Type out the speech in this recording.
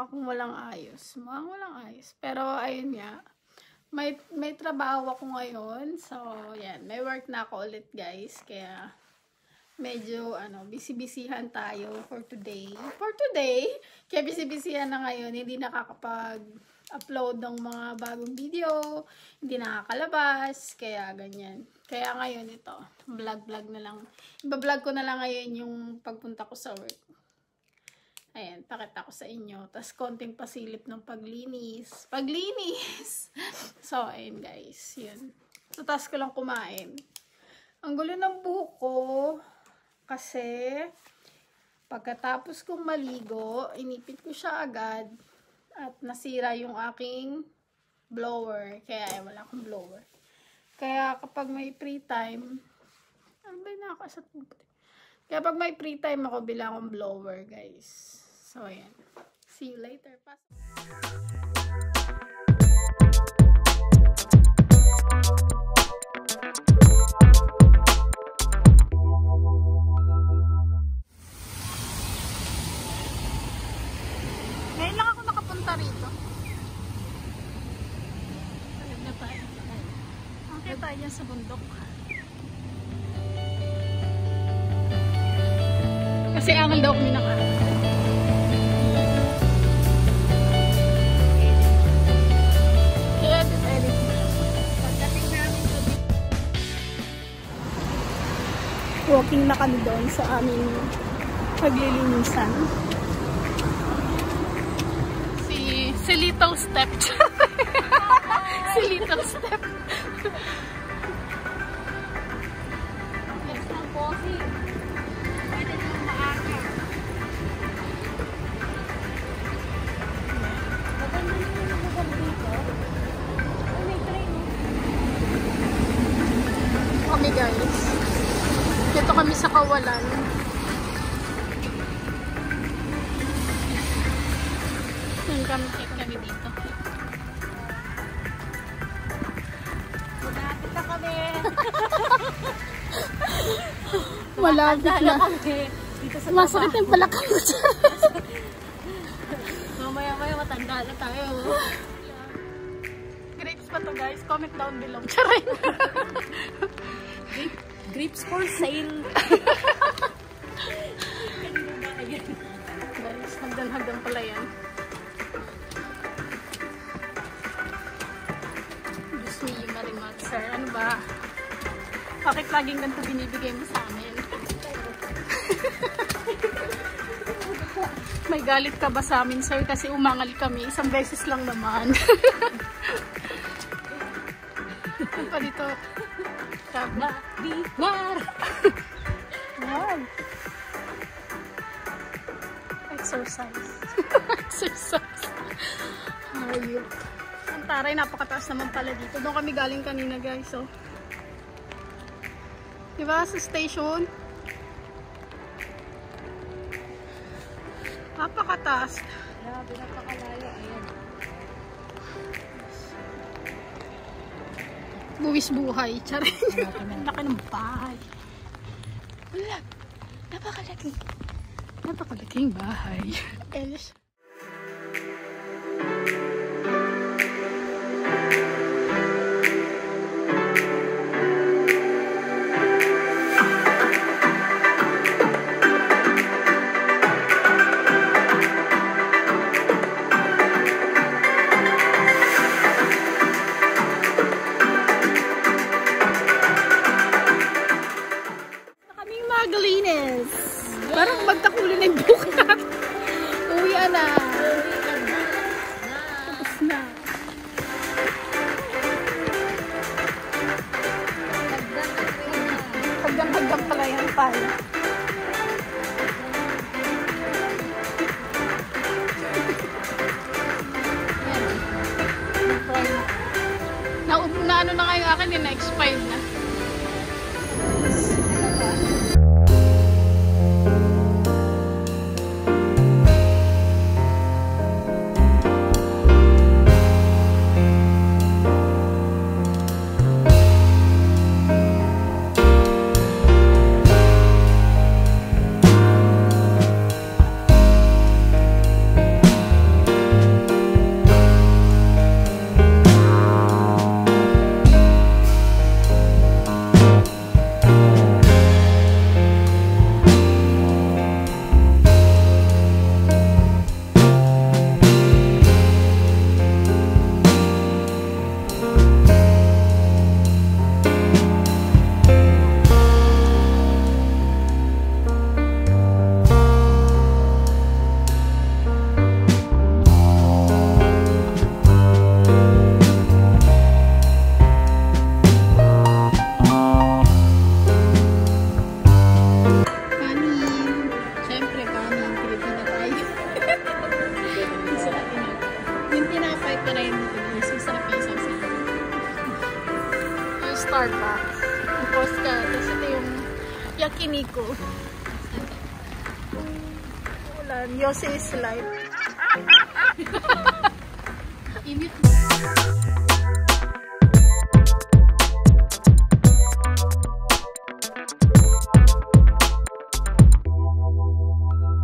mukha akong walang ayos. Mukhang walang ayos. Pero, ayun nga. May trabaho ako ngayon. So, yan. May work na ako ulit, guys. Kaya, medyo, busy-busyhan tayo for today. Kaya busy-busyhan na ngayon. Hindi nakakapag-upload ng mga bagong video. Hindi nakakalabas. Kaya, ganyan. Kaya ngayon ito, vlog na lang. Iba-vlog ko na lang ngayon yung pagpunta ko sa work. Ayan, pakita ko sa inyo. Tapos, konting pasilip ng paglinis. So, ayan guys. Yun. So, task ko lang kumain. Ang gulo ng buhok ko. Kasi, pagkatapos kong maligo, inipit ko siya agad. At nasira yung aking blower. Kaya, wala akong blower. Kaya, kapag may free time, kaya pag may free time ako, bilang akong blower, guys. So, ayan. See you later. Ngayon lang ako nakapunta rito. Talag na tayo. Okay tayo dyan sa bundok. Kasi angal daw kami ng araw. Walking na kami doon sa aming paglilinisan. Si Little Step. Si Little Step. Yes, ang coffee. Pwede naman maaga. Maganda naman yung lugar dito. May train. Kami guys. Dito kami sa Kawalan. Yung kami dito. Malapit na kami. Malapit na. Masakit yung palakang ko dyan. Mamaya matanda na tayo. Grapes pa to guys. Comment down below. Charay. Grapes for sale. Guys, hagdan pala yan. Diyos me, Marimat, sir. Ano ba? Bakit laging ganito binibigay mo sa amin? May galit ka ba sa amin, sir? Kasi umangal kami. Isang beses lang naman. Ano pa dito? Kabimar! Wow! Exercise. Exercise. Ayun. Ang taray, napakataas naman pala dito. Doon kami galing kanina guys. So. Diba sa station? Napakataas. Grabe, napakalayo. Ayan. Buwis buhay. Charing. Laki ng bahay. Wala. Napakalaking bahay. Elis. Parang magkakulin ng buhok natin. Uwian na. Tapos na. Hagdang pala yan tayo. Na ano na nga yung akin, na-expired na. guys. Masarap yung isaw sa yung Starbucks. Yung Posca. Tapos ito yung Yakiniku. Ulan. Yossi is life. Imit mo.